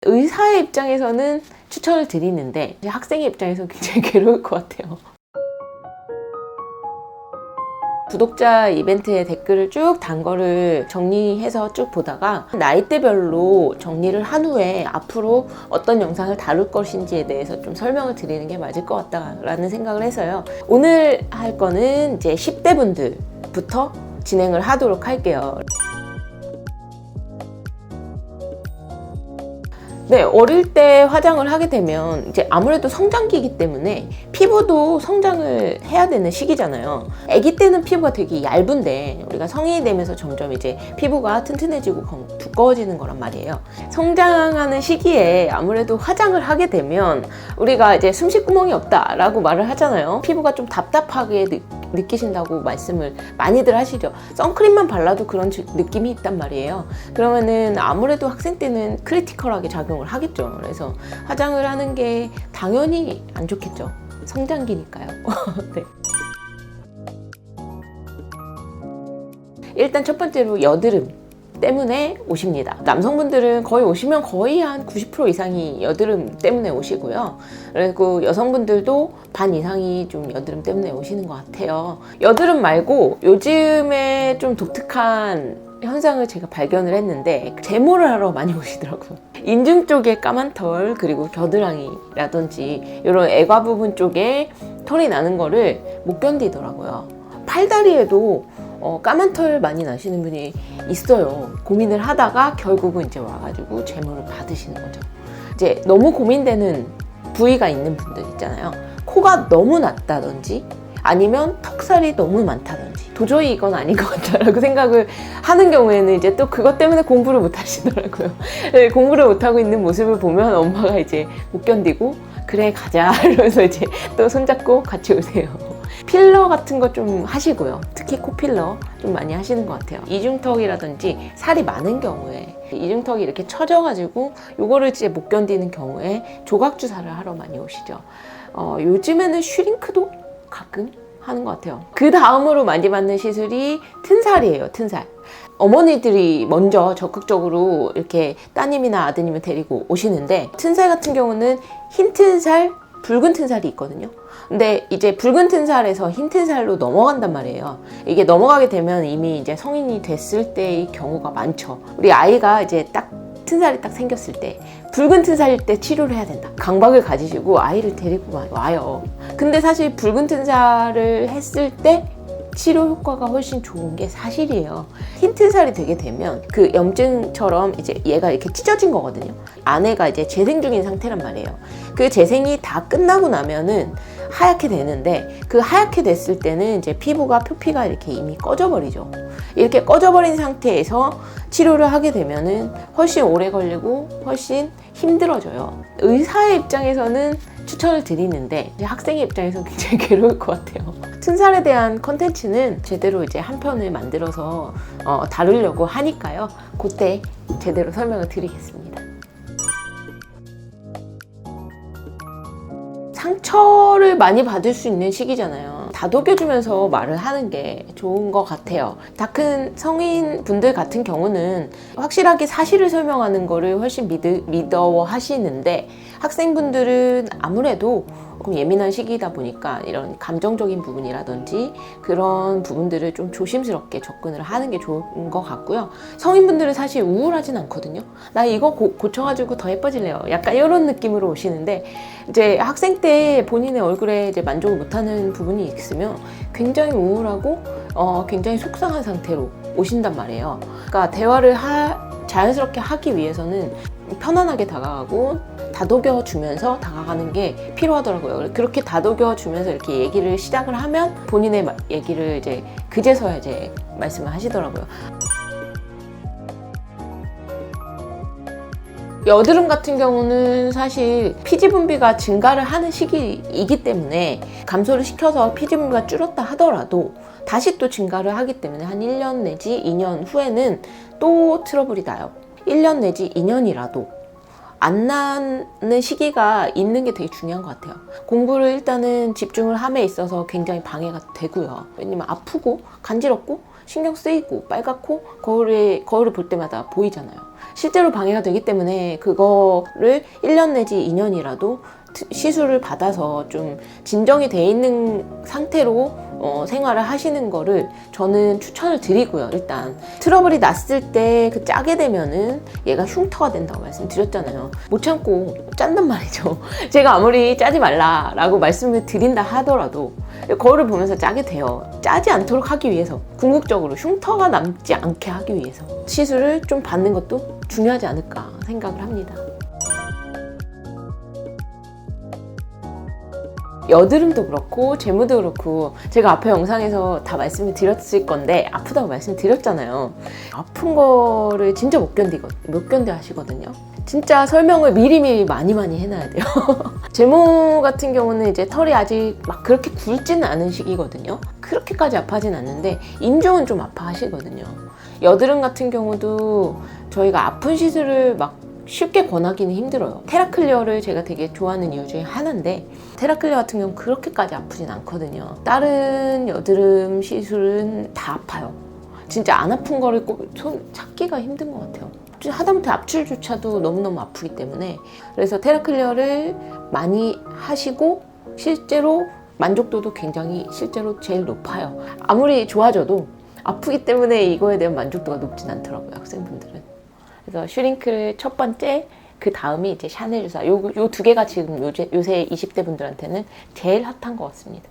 의사의 입장에서는 추천을 드리는데 학생의 입장에서는 굉장히 괴로울 것 같아요. 구독자 이벤트의 댓글을 쭉 단 거를 정리해서 쭉 보다가 나이대별로 정리를 한 후에 앞으로 어떤 영상을 다룰 것인지에 대해서 좀 설명을 드리는 게 맞을 것 같다라는 생각을 해서요. 오늘 할 거는 이제 10대 분들부터 진행을 하도록 할게요. 네, 어릴 때 화장을 하게 되면 이제 아무래도 성장기이기 때문에 피부도 성장을 해야 되는 시기잖아요. 아기 때는 피부가 되게 얇은데 우리가 성인이 되면서 점점 이제 피부가 튼튼해지고 두꺼워지는 거란 말이에요. 성장하는 시기에 아무래도 화장을 하게 되면 우리가 이제 숨쉴 구멍이 없다라고 말을 하잖아요. 피부가 좀 답답하게 느끼신다고 말씀을 많이들 하시죠. 선크림만 발라도 그런 느낌이 있단 말이에요. 그러면은 아무래도 학생 때는 크리티컬하게 작용을 하겠죠. 그래서 화장을 하는 게 당연히 안 좋겠죠. 성장기니까요. 네. 일단 첫 번째로 여드름 때문에 오십니다. 남성분들은 거의 오시면 거의 한 90% 이상이 여드름 때문에 오시고요. 그리고 여성분들도 반 이상이 좀 여드름 때문에 오시는 것 같아요. 여드름 말고 요즘에 좀 독특한 현상을 제가 발견을 했는데 제모를 하러 많이 오시더라고요. 인중 쪽에 까만 털 그리고 겨드랑이라든지 이런 애과 부분 쪽에 털이 나는 거를 못 견디더라고요. 팔다리에도 까만 털 많이 나시는 분이 있어요. 고민을 하다가 결국은 이제 와가지고 제모를 받으시는 거죠. 이제 너무 고민되는 부위가 있는 분들 있잖아요. 코가 너무 낮다든지 아니면 턱살이 너무 많다든지 도저히 이건 아닌 것 같다라고 생각을 하는 경우에는 이제 또 그것 때문에 공부를 못 하시더라고요. 공부를 못 하고 있는 모습을 보면 엄마가 이제 못 견디고 그래 가자 이러면서 이제 또 손잡고 같이 오세요. 필러 같은 거 좀 하시고요. 특히 코필러 좀 많이 하시는 것 같아요. 이중턱이라든지 살이 많은 경우에 이중턱이 이렇게 처져가지고 요거를 이제 못 견디는 경우에 조각주사를 하러 많이 오시죠. 요즘에는 슈링크도 가끔 하는 것 같아요. 그 다음으로 많이 받는 시술이 튼살이에요. 튼살. 어머니들이 먼저 적극적으로 이렇게 따님이나 아드님을 데리고 오시는데 튼살 같은 경우는 흰 튼살, 붉은 튼살이 있거든요. 근데 이제 붉은 튼살에서 흰 튼살로 넘어간단 말이에요. 이게 넘어가게 되면 이미 이제 성인이 됐을 때의 경우가 많죠. 우리 아이가 이제 딱 튼살이 딱 생겼을 때 붉은 튼살일 때 치료를 해야 된다. 강박을 가지시고 아이를 데리고 와요. 근데 사실 붉은 튼살을 했을 때 치료 효과가 훨씬 좋은 게 사실이에요. 흰 튼살이 되게 되면 그 염증처럼 이제 얘가 이렇게 찢어진 거거든요. 안에가 이제 재생 중인 상태란 말이에요. 그 재생이 다 끝나고 나면은 하얗게 되는데 그 하얗게 됐을 때는 이제 피부가 표피가 이렇게 이미 꺼져버리죠. 이렇게 꺼져버린 상태에서 치료를 하게 되면은 훨씬 오래 걸리고 훨씬 힘들어져요. 의사의 입장에서는 추천을 드리는데 학생의 입장에서는 굉장히 괴로울 것 같아요. 튼살에 대한 컨텐츠는 제대로 이제 한 편을 만들어서 다루려고 하니까요. 그때 제대로 설명을 드리겠습니다. 상처를 많이 받을 수 있는 시기잖아요. 다독여주면서 말을 하는 게 좋은 것 같아요. 다 큰 성인 분들 같은 경우는 확실하게 사실을 설명하는 거를 훨씬 믿어 하시는데 학생분들은 아무래도 조금 예민한 시기이다 보니까 이런 감정적인 부분이라든지 그런 부분들을 좀 조심스럽게 접근을 하는 게 좋은 것 같고요. 성인분들은 사실 우울하진 않거든요. 나 이거 고쳐가지고 더 예뻐질래요. 약간 이런 느낌으로 오시는데 이제 학생 때 본인의 얼굴에 이제 만족을 못하는 부분이 있으면 굉장히 우울하고 굉장히 속상한 상태로 오신단 말이에요. 그러니까 대화를 자연스럽게 하기 위해서는 편안하게 다가가고 다독여 주면서 다가가는 게 필요하더라고요. 그렇게 다독여 주면서 이렇게 얘기를 시작을 하면 본인의 얘기를 이제 그제서야 이제 말씀을 하시더라고요. 여드름 같은 경우는 사실 피지 분비가 증가를 하는 시기이기 때문에 감소를 시켜서 피지 분비가 줄었다 하더라도 다시 또 증가를 하기 때문에 한 1년 내지 2년 후에는 또 트러블이 나요. 1년 내지 2년이라도 안 나는 시기가 있는 게 되게 중요한 것 같아요. 공부를 일단은 집중을 함에 있어서 굉장히 방해가 되고요. 왜냐면 아프고 간지럽고 신경 쓰이고 빨갛고 거울을 볼 때마다 보이잖아요. 실제로 방해가 되기 때문에 그거를 1년 내지 2년이라도 시술을 받아서 좀 진정이 돼 있는 상태로 생활을 하시는 거를 저는 추천을 드리고요. 일단 트러블이 났을 때 그 짜게 되면은 얘가 흉터가 된다고 말씀드렸잖아요. 못 참고 짠단 말이죠. 제가 아무리 짜지 말라라고 말씀을 드린다 하더라도 거울을 보면서 짜게 돼요. 짜지 않도록 하기 위해서, 궁극적으로 흉터가 남지 않게 하기 위해서 시술을 좀 받는 것도 중요하지 않을까 생각을 합니다. 여드름도 그렇고 재무도 그렇고 제가 앞에 영상에서 다 말씀을 드렸을 건데 아프다고 말씀드렸잖아요. 아픈 거를 진짜 못 견뎌 하시거든요. 진짜 설명을 미리미리 많이 해놔야 돼요. 제모 같은 경우는 이제 털이 아직 막 그렇게 굵지는 않은 시기거든요. 그렇게까지 아파하진 않는데 인중은 좀 아파하시거든요. 여드름 같은 경우도 저희가 아픈 시술을 막 쉽게 권하기는 힘들어요. 테라클리어를 제가 되게 좋아하는 이유 중에 하나인데 테라클리어 같은 경우는 그렇게까지 아프진 않거든요. 다른 여드름 시술은 다 아파요. 진짜 안 아픈 거를 손 찾기가 힘든 것 같아요. 하다못해 압출조차도 너무너무 아프기 때문에, 그래서 테라클리어를 많이 하시고 실제로 만족도도 굉장히 실제로 제일 높아요. 아무리 좋아져도 아프기 때문에 이거에 대한 만족도가 높진 않더라고요, 학생분들은. 그래서 슈링크를 첫 번째, 그 다음이 이제 샤넬 주사. 요 두 개가 지금 요새 20대 분들한테는 제일 핫한 것 같습니다.